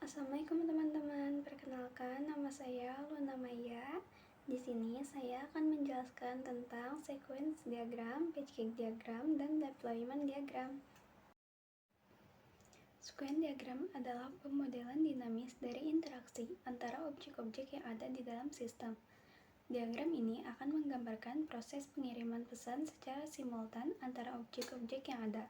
Assalamualaikum teman-teman, perkenalkan nama saya Luna Maya. Di sini saya akan menjelaskan tentang sequence diagram, page cake diagram, dan deployment diagram. Sequence diagram adalah pemodelan dinamis dari interaksi antara objek-objek yang ada di dalam sistem. Diagram ini akan menggambarkan proses pengiriman pesan secara simultan antara objek-objek yang ada.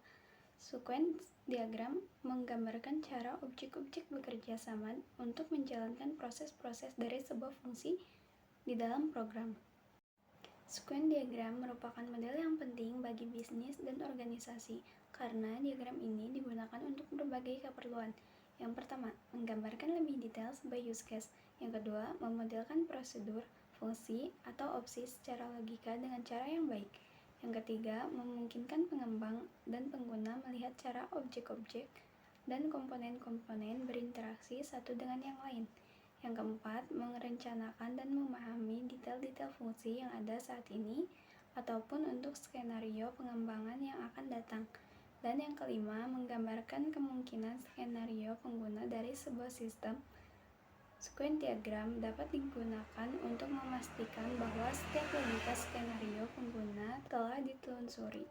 Sequence diagram menggambarkan cara objek-objek bekerja sama untuk menjalankan proses-proses dari sebuah fungsi di dalam program. Sequence diagram merupakan model yang penting bagi bisnis dan organisasi karena diagram ini digunakan untuk berbagai keperluan. Yang pertama, menggambarkan lebih detail sebuah use case. Yang kedua, memodelkan prosedur, fungsi, atau opsi secara logika dengan cara yang baik. Yang ketiga, memungkinkan pengembang dan pengguna melihat cara objek-objek dan komponen-komponen berinteraksi satu dengan yang lain. Yang keempat, merencanakan dan memahami detail-detail fungsi yang ada saat ini ataupun untuk skenario pengembangan yang akan datang. Dan yang kelima, menggambarkan kemungkinan skenario pengguna dari sebuah sistem. Sequence diagram dapat digunakan untuk memastikan bahwa setiap logika skenario pengguna telah ditelusuri.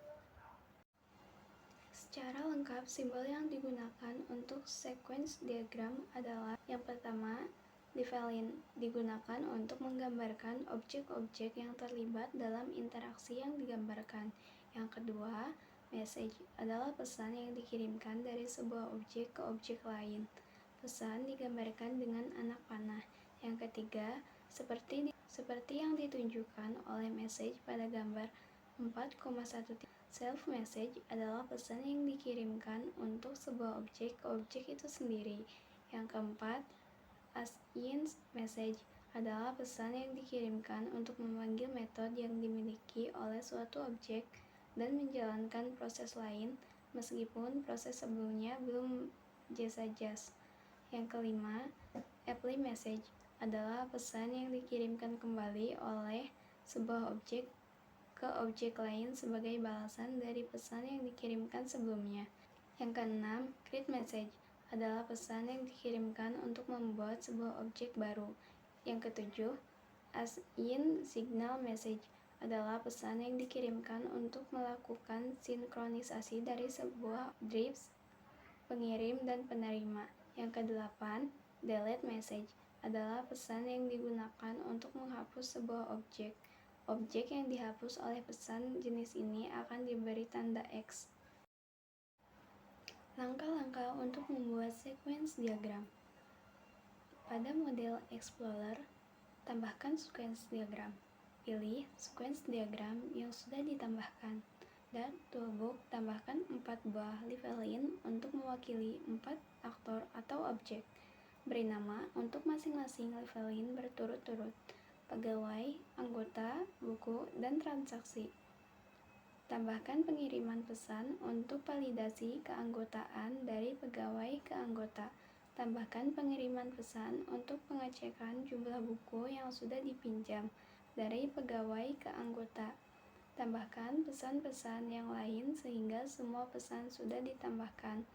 Secara lengkap, simbol yang digunakan untuk sequence diagram adalah yang pertama, divalin digunakan untuk menggambarkan objek-objek yang terlibat dalam interaksi yang digambarkan. Yang kedua, message adalah pesan yang dikirimkan dari sebuah objek ke objek lain. Pesan digambarkan dengan anak panah. Yang ketiga, seperti yang ditunjukkan oleh message pada gambar 4,1. Self-message adalah pesan yang dikirimkan untuk sebuah objek ke objek itu sendiri. Yang keempat, as-in message adalah pesan yang dikirimkan untuk memanggil metode yang dimiliki oleh suatu objek dan menjalankan proses lain meskipun proses sebelumnya belum just. Yang kelima, apply message adalah pesan yang dikirimkan kembali oleh sebuah objek ke objek lain sebagai balasan dari pesan yang dikirimkan sebelumnya. Yang keenam, create message adalah pesan yang dikirimkan untuk membuat sebuah objek baru. Yang ketujuh, as-in signal message adalah pesan yang dikirimkan untuk melakukan sinkronisasi dari sebuah drives pengirim dan penerima. Yang kedelapan, delete message adalah pesan yang digunakan untuk menghapus sebuah objek. Objek yang dihapus oleh pesan jenis ini akan diberi tanda X. Langkah-langkah untuk membuat sequence diagram. Pada model Explorer, tambahkan sequence diagram. Pilih sequence diagram yang sudah ditambahkan. Dan toolbox tambahkan 4 buah levelin untuk mewakili 4 aktor atau objek. Beri nama untuk masing-masing levelin berturut-turut: pegawai, anggota, buku, dan transaksi. Tambahkan pengiriman pesan untuk validasi keanggotaan dari pegawai ke anggota. Tambahkan pengiriman pesan untuk pengecekan jumlah buku yang sudah dipinjam dari pegawai ke anggota. Tambahkan pesan-pesan yang lain sehingga semua pesan sudah ditambahkan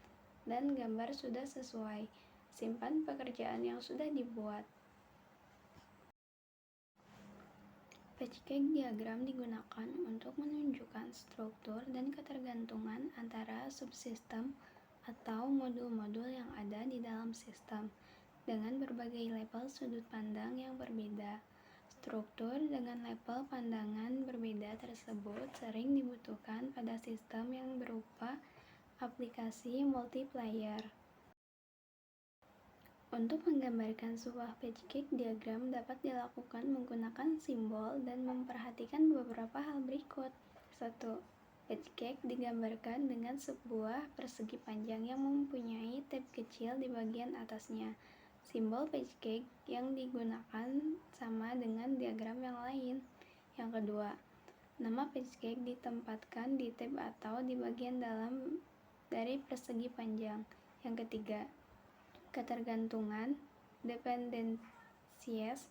dan gambar sudah sesuai. Simpan pekerjaan yang sudah dibuat. Page cake diagram digunakan untuk menunjukkan struktur dan ketergantungan antara subsistem atau modul-modul yang ada di dalam sistem dengan berbagai level sudut pandang yang berbeda. Struktur dengan level pandangan berbeda tersebut sering dibutuhkan pada sistem yang berupa aplikasi multiplayer. Untuk menggambarkan sebuah page cake diagram dapat dilakukan menggunakan simbol dan memperhatikan beberapa hal berikut. 1. Page cake digambarkan dengan sebuah persegi panjang yang mempunyai tab kecil di bagian atasnya. Simbol page cake yang digunakan sama dengan diagram yang lain. Yang kedua, nama page cake ditempatkan di tab atau di bagian dalam dari persegi panjang. Yang ketiga, ketergantungan dependencies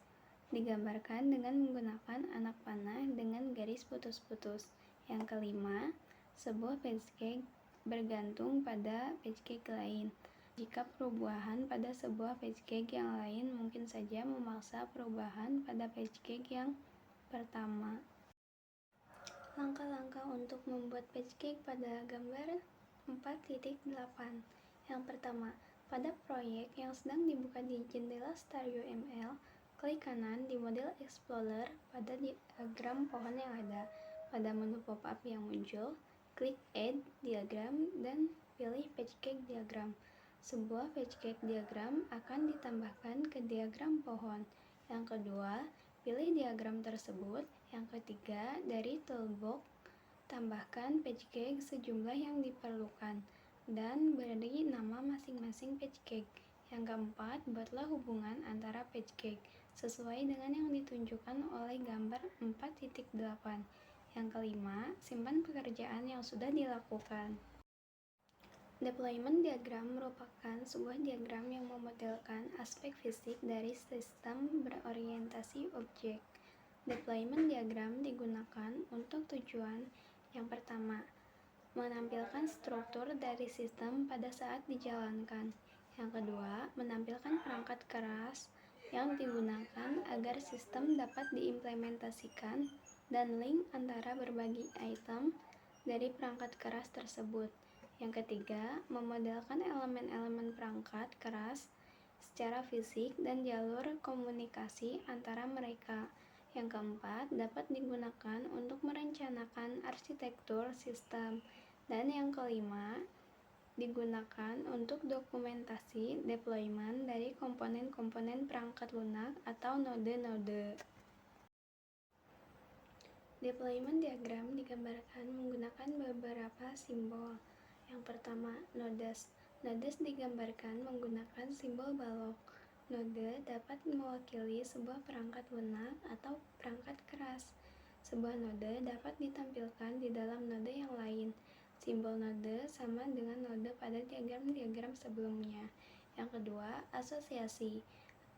digambarkan dengan menggunakan anak panah dengan garis putus-putus. Yang kelima, sebuah page cake bergantung pada page cake lain. Jika perubahan pada sebuah pancake yang lain mungkin saja memaksa perubahan pada pancake yang pertama. Langkah-langkah untuk membuat pancake pada gambar 4.8. Yang pertama, pada proyek yang sedang dibuka di jendela StarUML, klik kanan di model Explorer pada diagram pohon yang ada. Pada menu pop-up yang muncul, klik Add Diagram dan pilih Pancake Diagram. Sebuah pancake diagram akan ditambahkan ke diagram pohon. Yang kedua, pilih diagram tersebut. Yang ketiga, dari toolbox, tambahkan pancake sejumlah yang diperlukan dan beri nama masing-masing pancake. Yang keempat, buatlah hubungan antara pancake sesuai dengan yang ditunjukkan oleh gambar 4.8. Yang kelima, simpan pekerjaan yang sudah dilakukan. Deployment diagram merupakan sebuah diagram yang memodelkan aspek fisik dari sistem berorientasi objek. Deployment diagram digunakan untuk tujuan yang pertama, menampilkan struktur dari sistem pada saat dijalankan. Yang kedua, menampilkan perangkat keras yang digunakan agar sistem dapat diimplementasikan dan link antara berbagai item dari perangkat keras tersebut. Yang ketiga, memodelkan elemen-elemen perangkat keras secara fisik dan jalur komunikasi antara mereka. Yang keempat, dapat digunakan untuk merencanakan arsitektur sistem. Dan yang kelima, digunakan untuk dokumentasi deployment dari komponen-komponen perangkat lunak atau node-node. Deployment diagram digambarkan menggunakan beberapa simbol. Yang pertama, nodes. Nodes digambarkan menggunakan simbol balok. Node dapat mewakili sebuah perangkat lunak atau perangkat keras. Sebuah node dapat ditampilkan di dalam node yang lain. Simbol node sama dengan node pada diagram-diagram sebelumnya. Yang kedua, asosiasi.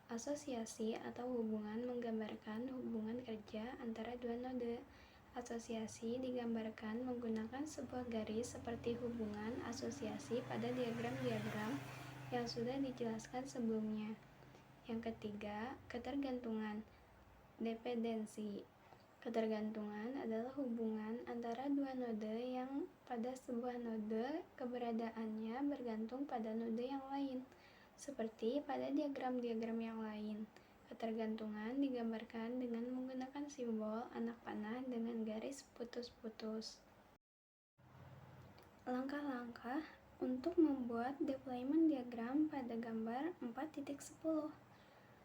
Asosiasi atau hubungan menggambarkan hubungan kerja antara dua node. Asosiasi digambarkan menggunakan sebuah garis seperti hubungan asosiasi pada diagram-diagram yang sudah dijelaskan sebelumnya. Yang ketiga, ketergantungan. Dependensi. Ketergantungan adalah hubungan antara dua node yang pada sebuah node keberadaannya bergantung pada node yang lain, seperti pada diagram-diagram yang lain. Ketergantungan digambarkan dengan menggunakan simbol anak panah dengan garis putus-putus. Langkah-langkah untuk membuat deployment diagram pada gambar 4.10.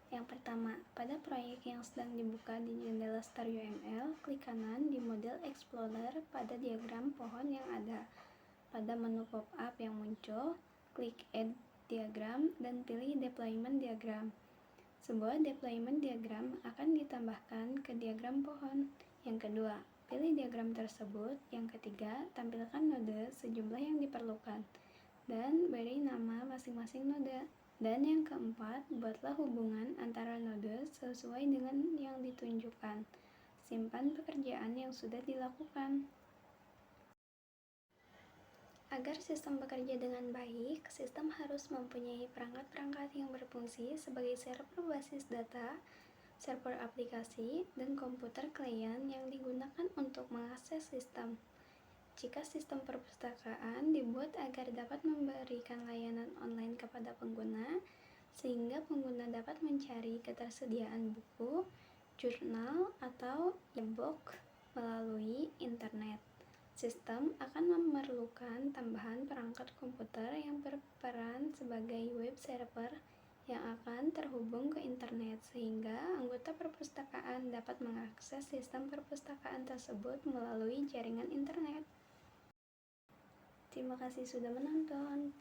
Yang pertama, pada proyek yang sedang dibuka di jendela StarUML, klik kanan di model Explorer pada diagram pohon yang ada. Pada menu pop-up yang muncul, klik Add Diagram dan pilih Deployment Diagram. Sebuah deployment diagram akan ditambahkan ke diagram pohon. Yang kedua, pilih diagram tersebut. Yang ketiga, tampilkan node sejumlah yang diperlukan dan beri nama masing-masing node. Dan yang keempat, buatlah hubungan antara node sesuai dengan yang ditunjukkan. Simpan pekerjaan yang sudah dilakukan. Agar sistem bekerja dengan baik, sistem harus mempunyai perangkat-perangkat yang berfungsi sebagai server basis data, server aplikasi, dan komputer klien yang digunakan untuk mengakses sistem. Jika sistem perpustakaan dibuat agar dapat memberikan layanan online kepada pengguna, sehingga pengguna dapat mencari ketersediaan buku, jurnal, atau e-book melalui internet. Sistem akan memerlukan tambahan perangkat komputer yang berperan sebagai web server yang akan terhubung ke internet, sehingga anggota perpustakaan dapat mengakses sistem perpustakaan tersebut melalui jaringan internet. Terima kasih sudah menonton.